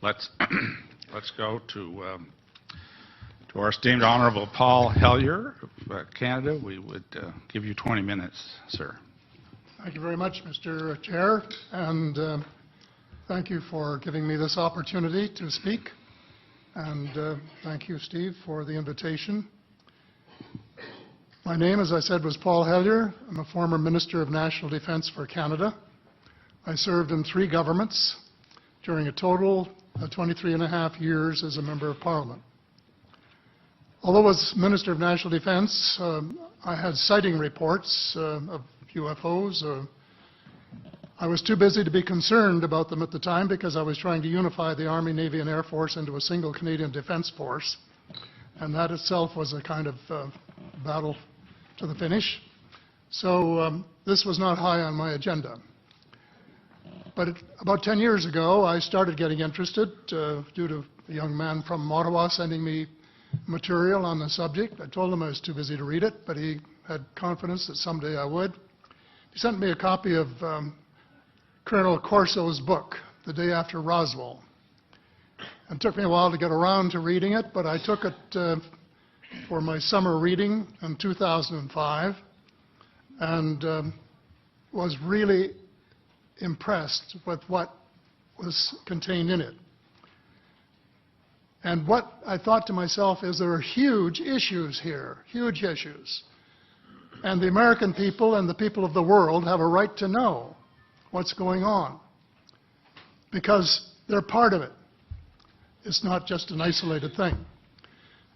let's let's go to our esteemed Honorable Paul Hellyer of Canada. We would give you 20 minutes, sir. Thank you very much, Mr. Chair, and thank you for giving me this opportunity to speak. And thank you, Steve, for the invitation. My name, as I said, was Paul Hellyer. I'm a former Minister of National Defence for Canada. I served in 3 governments during a total of 23.5 years as a Member of Parliament. Although as Minister of National Defence, I had sighting reports of UFOs. I was too busy to be concerned about them at the time because I was trying to unify the Army, Navy and Air Force into a single Canadian Defence Force. And that itself was a kind of battle to the finish. So this was not high on my agenda. But about 10 years ago, I started getting interested due to a young man from Ottawa sending me material on the subject. I told him I was too busy to read it, but he had confidence that someday I would. He sent me a copy of Colonel Corso's book, The Day After Roswell. It took me a while to get around to reading it, but I took it for my summer reading in 2005 and was really impressed with what was contained in it. And what I thought to myself is there are huge issues here, huge issues. And the American people and the people of the world have a right to know what's going on because they're part of it. It's not just an isolated thing.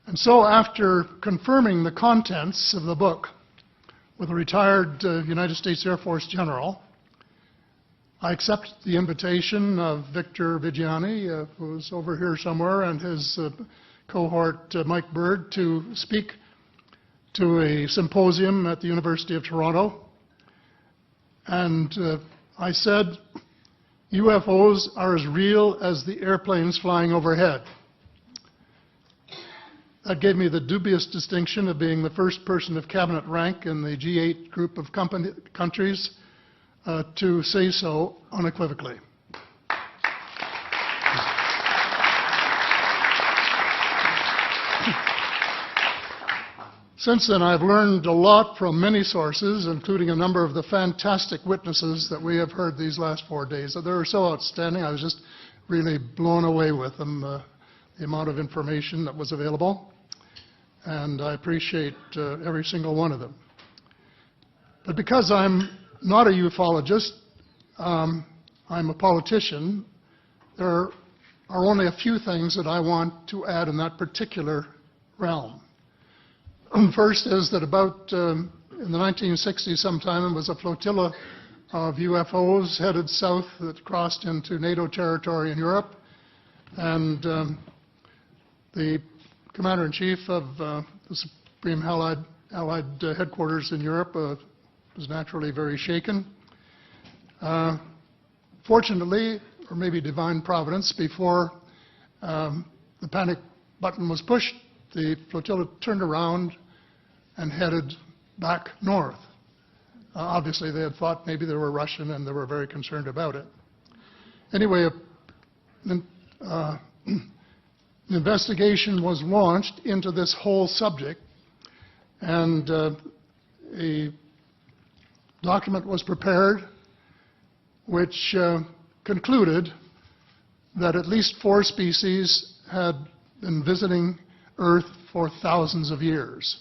And so after confirming the contents of the book with a retired United States Air Force general, I accepted the invitation of Victor Vigiani, who's over here somewhere, and his cohort, Mike Bird, to speak to a symposium at the University of Toronto. And I said, UFOs are as real as the airplanes flying overhead. That gave me the dubious distinction of being the first person of cabinet rank in the G8 group of countries to say so unequivocally. Since then, I've learned a lot from many sources, including a number of the fantastic witnesses that we have heard these last 4 days. They were so outstanding, I was just really blown away with them, the amount of information that was available. And I appreciate every single one of them. But because I'm not a ufologist, I'm a politician, there are only a few things that I want to add in that particular realm. First is that about in the 1960s sometime, there was a flotilla of UFOs headed south that crossed into NATO territory in Europe. And the Commander-in-Chief of the Supreme Allied Headquarters in Europe was naturally very shaken. Fortunately, or maybe divine providence, before the panic button was pushed, the flotilla turned around and headed back north. Obviously, they had thought maybe they were Russian and they were very concerned about it. Anyway, an investigation was launched into this whole subject, and a document was prepared which concluded that at least 4 species had been visiting Earth for thousands of years.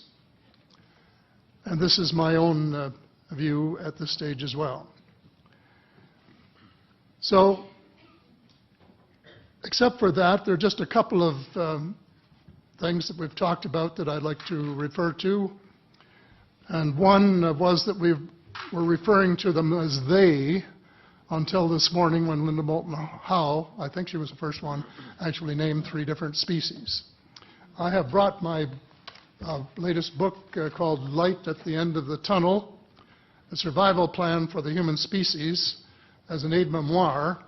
And this is my own view at this stage as well. So, except for that, there are just a couple of things that we've talked about that I'd like to refer to. And one was that we were referring to them as they until this morning when Linda Moulton Howe, I think she was the first one, actually named 3 different species. I have brought my latest book called Light at the End of the Tunnel, A Survival Plan for the Human Species, as an aide-memoir,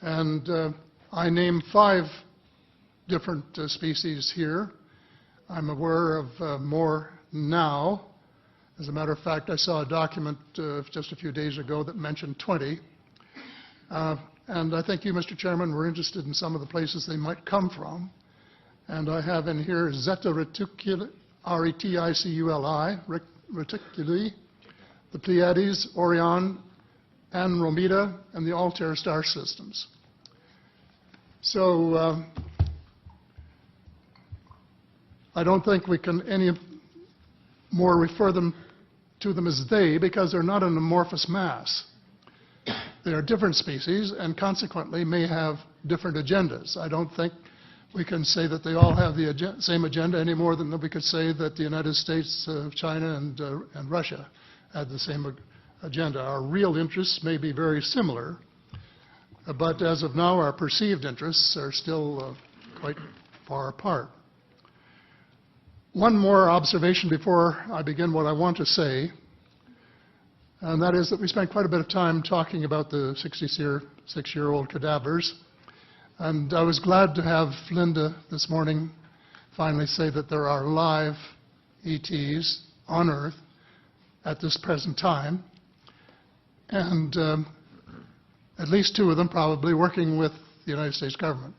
and I name 5 different species here. I'm aware of more now. As a matter of fact, I saw a document just a few days ago that mentioned 20. and I think you, Mr. Chairman, were interested in some of the places they might come from. And I have in here Zeta Reticuli, R-E-T-I-C-U-L-I, Reticuli, the Pleiades, Orion, Andromeda, and the Altair star systems. So I don't think we can any more refer to them as they, because they're not an amorphous mass. They are different species and consequently may have different agendas. I don't think we can say that they all have the same agenda any more than we could say that the United States, China, and Russia had the same agenda. Our real interests may be very similar, but as of now, our perceived interests are still quite far apart. One more observation before I begin what I want to say, and that is that we spent quite a bit of time talking about the 66-year-old cadavers. And I was glad to have Linda this morning finally say that there are live ETs on Earth at this present time, and at least 2 of them probably working with the United States government.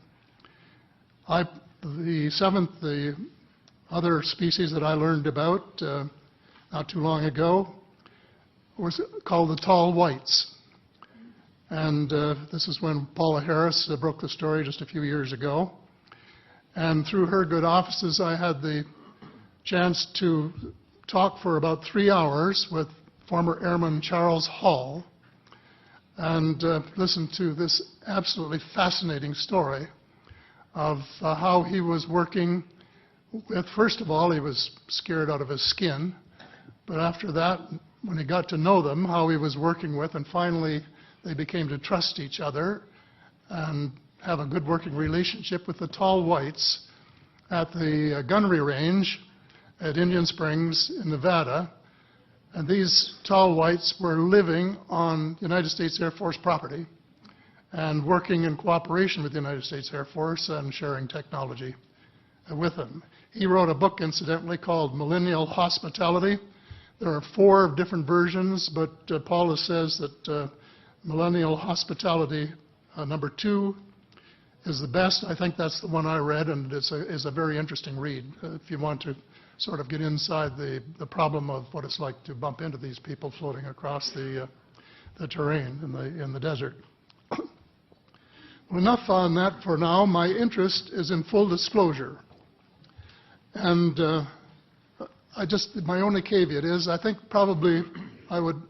The other species that I learned about not too long ago was called the tall whites. And this is when Paula Harris broke the story just a few years ago. And through her good offices, I had the chance to talk for about 3 hours with former Airman Charles Hall and listen to this absolutely fascinating story of how he was working with, first of all, he was scared out of his skin, but after that, when he got to know them, how he was working with, and finally they became to trust each other and have a good working relationship with the tall whites at the gunnery range at Indian Springs in Nevada. And these tall whites were living on United States Air Force property and working in cooperation with the United States Air Force and sharing technology with them. He wrote a book, incidentally, called Millennial Hospitality. There are 4 different versions, but Paula says that Millennial Hospitality number 2 is the best. I think that's the one I read, and it's a very interesting read if you want to sort of get inside the problem of what it's like to bump into these people floating across the terrain in the desert. Well, enough on that for now. My interest is in full disclosure. And my only caveat is I think probably I would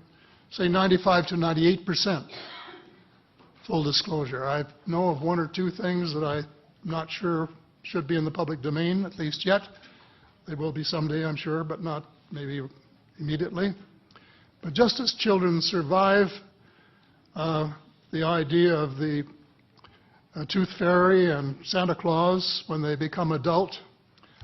say 95 to 98% full disclosure. I know of 1 or 2 things that I'm not sure should be in the public domain, at least yet. They will be someday, I'm sure, but not maybe immediately. But just as children survive the idea of the tooth fairy and Santa Claus when they become adult,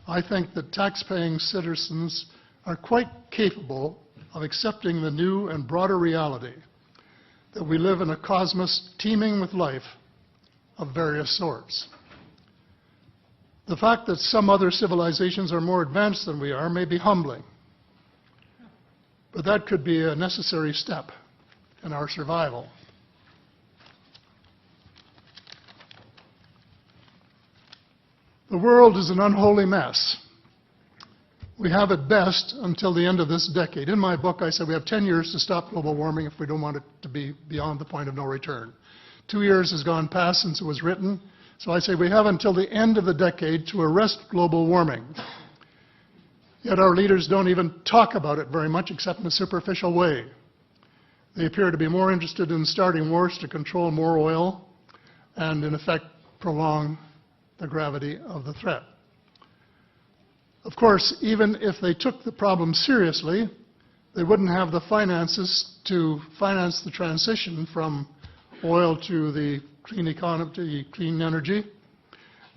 I think that tax-paying citizens are quite capable of accepting the new and broader reality that we live in a cosmos teeming with life of various sorts. The fact that some other civilizations are more advanced than we are may be humbling, but that could be a necessary step in our survival. The world is an unholy mess. We have at best until the end of this decade. In my book, I said we have 10 years to stop global warming if we don't want it to be beyond the point of no return. 2 years has gone past since it was written, so I say we have until the end of the decade to arrest global warming. Yet our leaders don't even talk about it very much except in a superficial way. They appear to be more interested in starting wars to control more oil and, in effect, prolong the gravity of the threat. Of course, even if they took the problem seriously, they wouldn't have the finances to finance the transition from oil to the clean economy, to clean energy,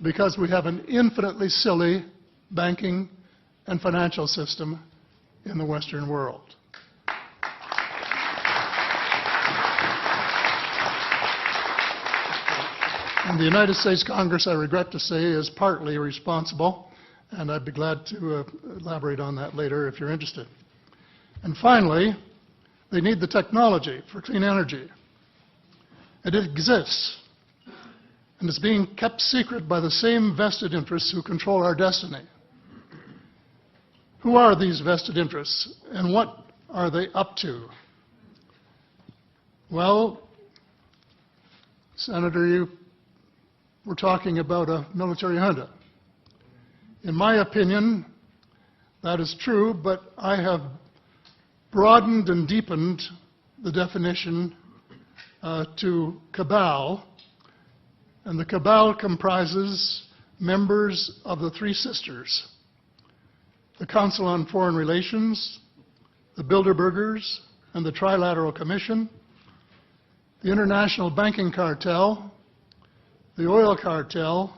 because we have an infinitely silly banking and financial system in the Western world. And the United States Congress, I regret to say, is partly responsible, and I'd be glad to elaborate on that later if you're interested. And finally, they need the technology for clean energy. And it exists, and it's being kept secret by the same vested interests who control our destiny. Who are these vested interests, and what are they up to? Well, Senator, you were talking about a military junta. In my opinion, that is true, but I have broadened and deepened the definition to cabal, and the cabal comprises members of the Three Sisters: the Council on Foreign Relations, the Bilderbergers, and the Trilateral Commission, the International Banking Cartel, the Oil Cartel,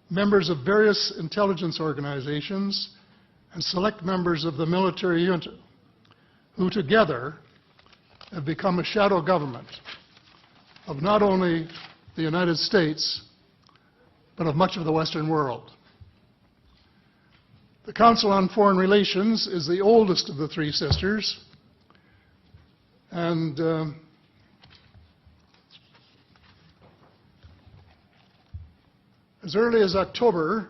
members of various intelligence organizations, and select members of the military junta, who together have become a shadow government of not only the United States, but of much of the Western world. The Council on Foreign Relations is the oldest of the Three Sisters, and as early as October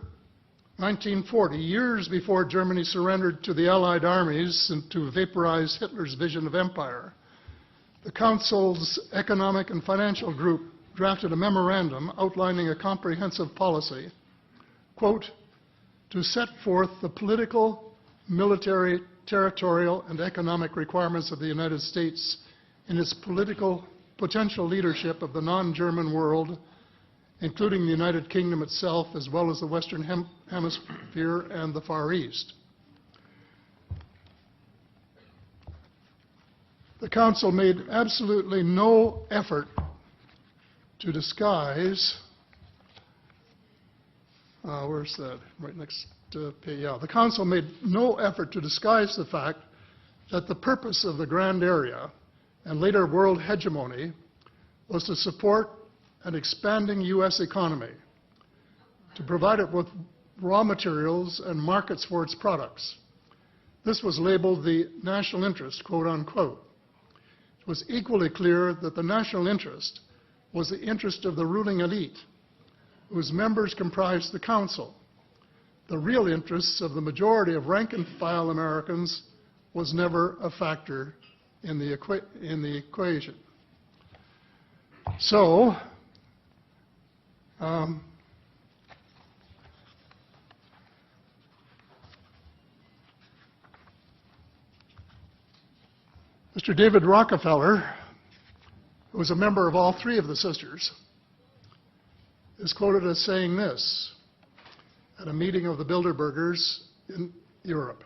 1940, years before Germany surrendered to the Allied armies and to vaporize Hitler's vision of empire, the Council's Economic and Financial Group drafted a memorandum outlining a comprehensive policy, quote, to set forth the political, military, territorial, and economic requirements of the United States in its political potential leadership of the non-German world, including the United Kingdom itself, as well as the Western Hemisphere and the Far East. The Council made absolutely no effort to disguise, where's that? Right next page, yeah. The Council made no effort to disguise the fact that the purpose of the Grand Area and later world hegemony was to support an expanding U.S. economy, to provide it with raw materials and markets for its products. This was labeled the national interest, quote unquote. It was equally clear that the national interest was the interest of the ruling elite, whose members comprised the Council. The real interests of the majority of rank-and-file Americans was never a factor in the equation. So, Mr. David Rockefeller, who was a member of all three of the sisters, is quoted as saying this at a meeting of the Bilderbergers in Europe.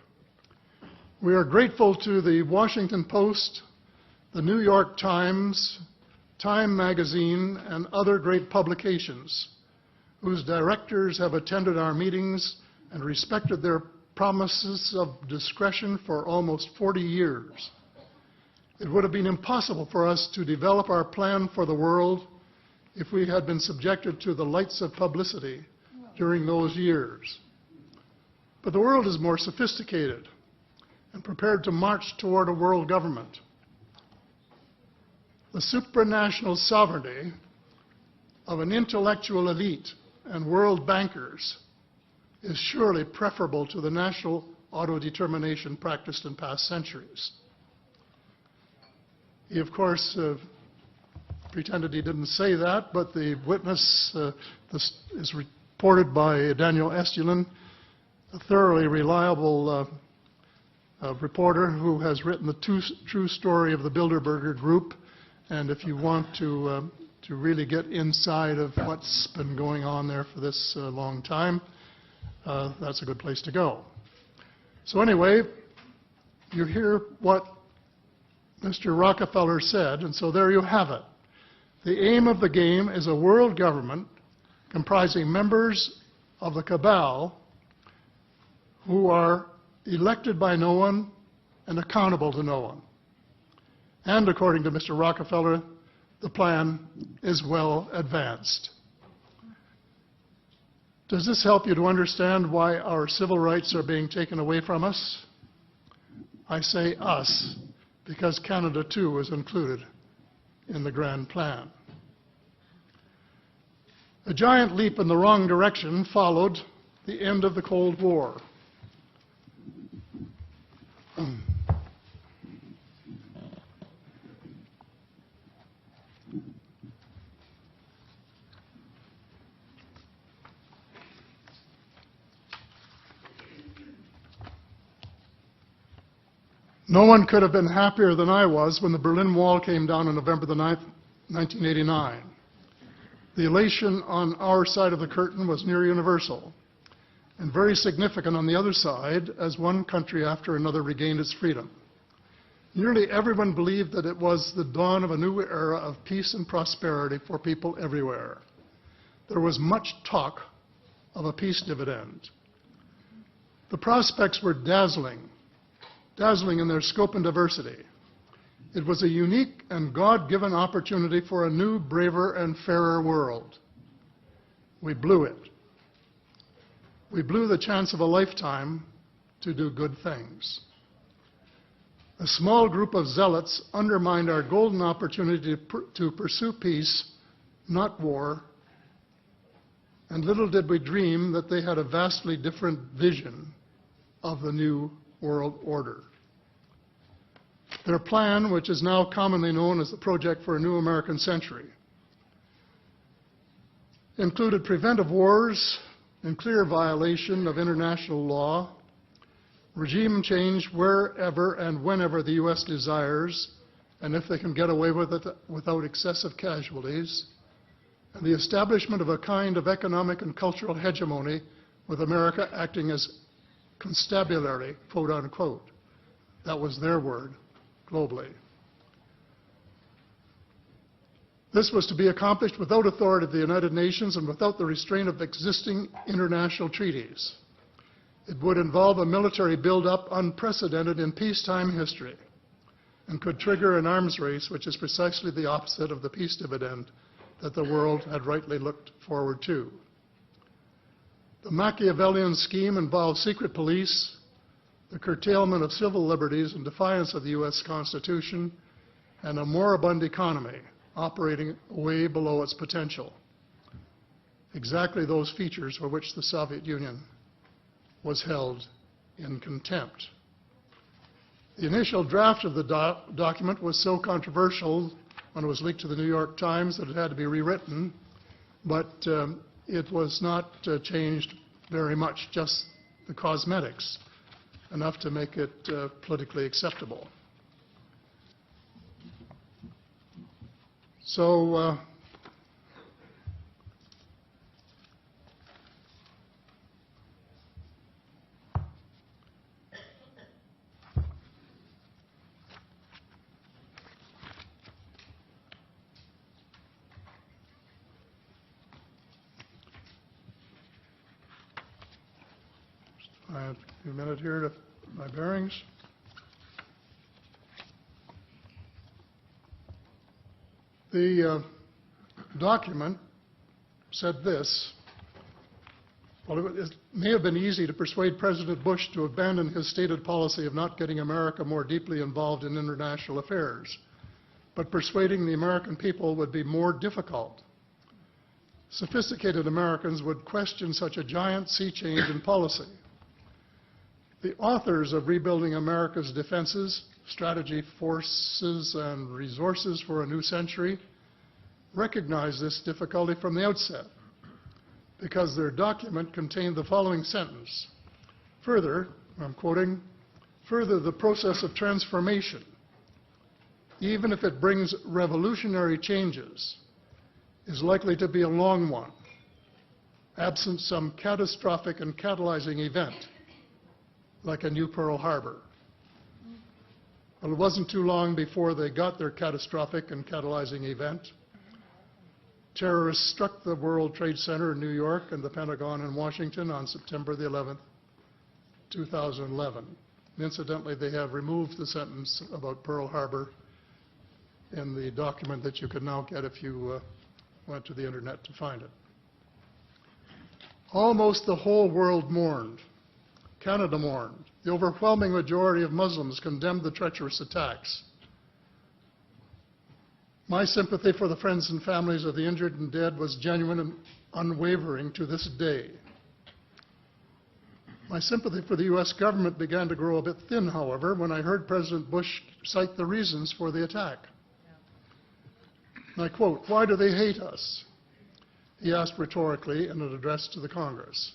We are grateful to the Washington Post, the New York Times, Time magazine, and other great publications whose directors have attended our meetings and respected their promises of discretion for almost 40 years. It would have been impossible for us to develop our plan for the world if we had been subjected to the lights of publicity during those years. But the world is more sophisticated and prepared to march toward a world government. The supranational sovereignty of an intellectual elite and world bankers is surely preferable to the national autodetermination practiced in past centuries. He, of course, pretended he didn't say that, but the witness, this is reported by Daniel Estulin, a thoroughly reliable reporter who has written the true story of the Bilderberger Group. And if you want to really get inside of what's been going on there for this long time, that's a good place to go. So anyway, you hear what Mr. Rockefeller said, and so there you have it. The aim of the game is a world government comprising members of the cabal who are elected by no one and accountable to no one. And according to Mr. Rockefeller, the plan is well advanced. Does this help you to understand why our civil rights are being taken away from us? I say us, because Canada too is included in the grand plan. A giant leap in the wrong direction followed the end of the Cold War. No one could have been happier than I was when the Berlin Wall came down on November the 9th, 1989. The elation on our side of the curtain was near universal, and very significant on the other side as one country after another regained its freedom. Nearly everyone believed that it was the dawn of a new era of peace and prosperity for people everywhere. There was much talk of a peace dividend. The prospects were dazzling in their scope and diversity. It was a unique and God-given opportunity for a new, braver, and fairer world. We blew it. We blew the chance of a lifetime to do good things. A small group of zealots undermined our golden opportunity to pursue peace, not war, and little did we dream that they had a vastly different vision of the new world order. Their plan, which is now commonly known as the Project for a New American Century, included preventive wars in clear violation of international law, regime change wherever and whenever the U.S. desires, and if they can get away with it without excessive casualties, and the establishment of a kind of economic and cultural hegemony with America acting as constabulary, quote unquote. That was their word, globally. This was to be accomplished without authority of the United Nations and without the restraint of existing international treaties. It would involve a military buildup unprecedented in peacetime history and could trigger an arms race, which is precisely the opposite of the peace dividend that the world had rightly looked forward to. The Machiavellian scheme involved secret police, the curtailment of civil liberties in defiance of the U.S. Constitution, and a moribund economy operating way below its potential. Exactly those features for which the Soviet Union was held in contempt. The initial draft of the document was so controversial when it was leaked to the New York Times that it had to be rewritten, but it was not changed very much, just the cosmetics, enough to make it politically acceptable. So I have a few minutes here to my bearings. The document said this. Well, it may have been easy to persuade President Bush to abandon his stated policy of not getting America more deeply involved in international affairs, but persuading the American people would be more difficult. Sophisticated Americans would question such a giant sea change in policy. The authors of Rebuilding America's Defenses, Strategy, Forces, and Resources for a New Century recognized this difficulty from the outset because their document contained the following sentence. Further, I'm quoting, further, the process of transformation, even if it brings revolutionary changes, is likely to be a long one, absent some catastrophic and catalyzing event, like a new Pearl Harbor. Well, it wasn't too long before they got their catastrophic and catalyzing event. Terrorists struck the World Trade Center in New York and the Pentagon in Washington on September the 11th, 2011. And incidentally, they have removed the sentence about Pearl Harbor in the document that you can now get if you went to the internet to find it. Almost the whole world mourned. Canada mourned. The overwhelming majority of Muslims condemned the treacherous attacks. My sympathy for the friends and families of the injured and dead was genuine and unwavering to this day. My sympathy for the U.S. government began to grow a bit thin, however, when I heard President Bush cite the reasons for the attack. And I quote, "Why do they hate us?" he asked rhetorically in an address to the Congress.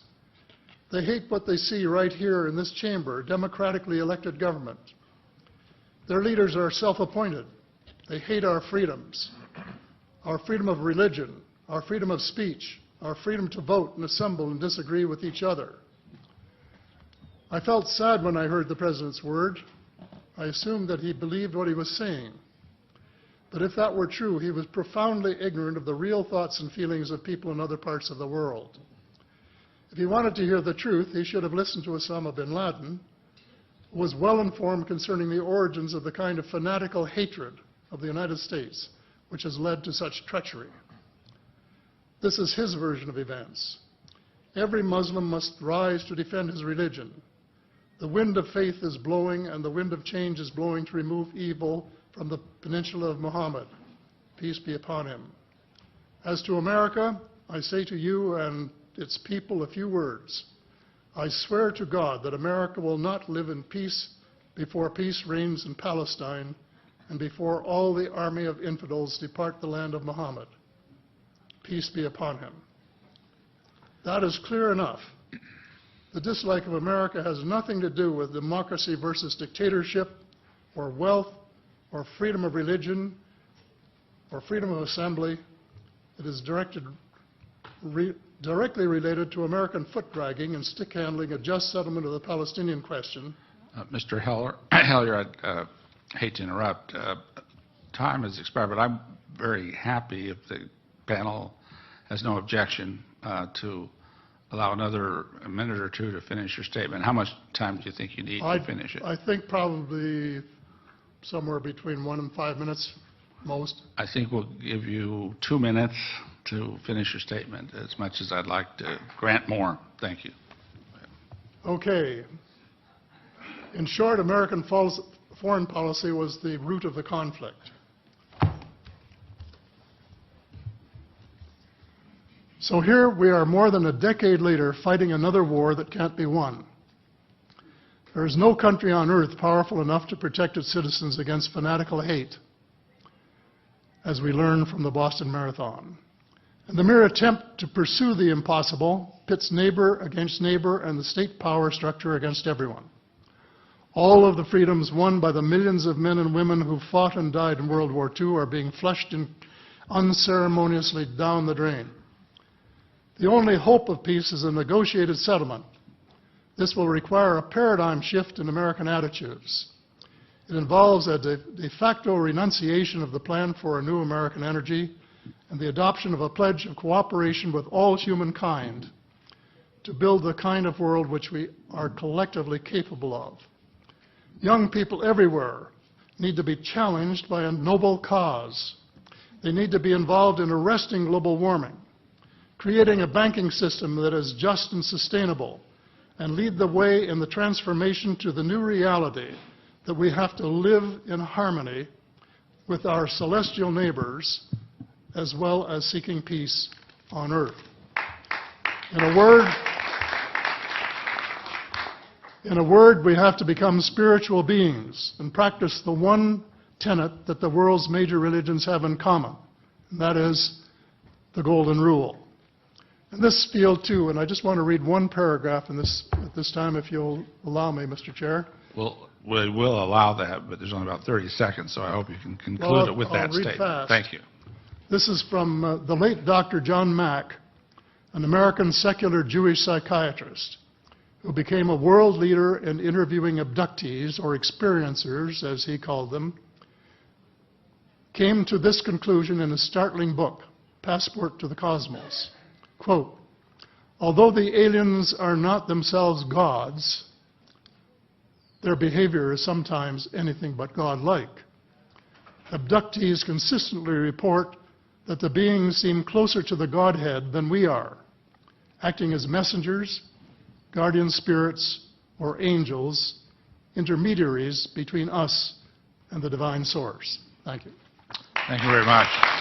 "They hate what they see right here in this chamber, democratically elected government. Their leaders are self-appointed. They hate our freedoms, our freedom of religion, our freedom of speech, our freedom to vote and assemble and disagree with each other." I felt sad when I heard the President's word. I assumed that he believed what he was saying. But if that were true, he was profoundly ignorant of the real thoughts and feelings of people in other parts of the world. If he wanted to hear the truth, he should have listened to Osama bin Laden, who was well informed concerning the origins of the kind of fanatical hatred of the United States which has led to such treachery. This is his version of events. Every Muslim must rise to defend his religion. The wind of faith is blowing, and the wind of change is blowing to remove evil from the peninsula of Muhammad. Peace be upon him. As to America, I say to you and its people a few words. I swear to God that America will not live in peace before peace reigns in Palestine and before all the army of infidels depart the land of Muhammad. Peace be upon him. That is clear enough. The dislike of America has nothing to do with democracy versus dictatorship, or wealth, or freedom of religion, or freedom of assembly. It is directly related to American foot-dragging and stick-handling a just settlement of the Palestinian question. Mr. Hellyer, I'd hate to interrupt. Time has expired, but I'm very happy if the panel has no objection to allow another minute or two to finish your statement. How much time do you think you need to finish it? I think probably somewhere between 1 and 5 minutes, most. I think we'll give you 2 minutes to finish your statement, as much as I'd like to grant more. Thank you. Okay. In short, American foreign policy was the root of the conflict. So here we are more than a decade later fighting another war that can't be won. There is no country on earth powerful enough to protect its citizens against fanatical hate, as we learned from the Boston Marathon. And the mere attempt to pursue the impossible pits neighbor against neighbor and the state power structure against everyone. All of the freedoms won by the millions of men and women who fought and died in World War II are being flushed unceremoniously down the drain. The only hope of peace is a negotiated settlement. This will require a paradigm shift in American attitudes. It involves a de facto renunciation of the plan for a new American energy and the adoption of a pledge of cooperation with all humankind to build the kind of world which we are collectively capable of. Young people everywhere need to be challenged by a noble cause. They need to be involved in arresting global warming, creating a banking system that is just and sustainable, and lead the way in the transformation to the new reality that we have to live in harmony with our celestial neighbors, as well as seeking peace on earth. In a word, we have to become spiritual beings and practice the one tenet that the world's major religions have in common, and that is the Golden Rule. In this field, too, and I just want to read one paragraph at this time, if you'll allow me, Mr. Chair. Well, we will allow that, but there's only about 30 seconds, so I hope you can conclude it with that statement. Fast. Thank you. This is from the late Dr. John Mack, an American secular Jewish psychiatrist who became a world leader in interviewing abductees, or experiencers, as he called them, came to this conclusion in a startling book, Passport to the Cosmos. Quote, although the aliens are not themselves gods, their behavior is sometimes anything but godlike. Abductees consistently report that the beings seem closer to the Godhead than we are, acting as messengers, guardian spirits, or angels, intermediaries between us and the divine source. Thank you. Thank you very much.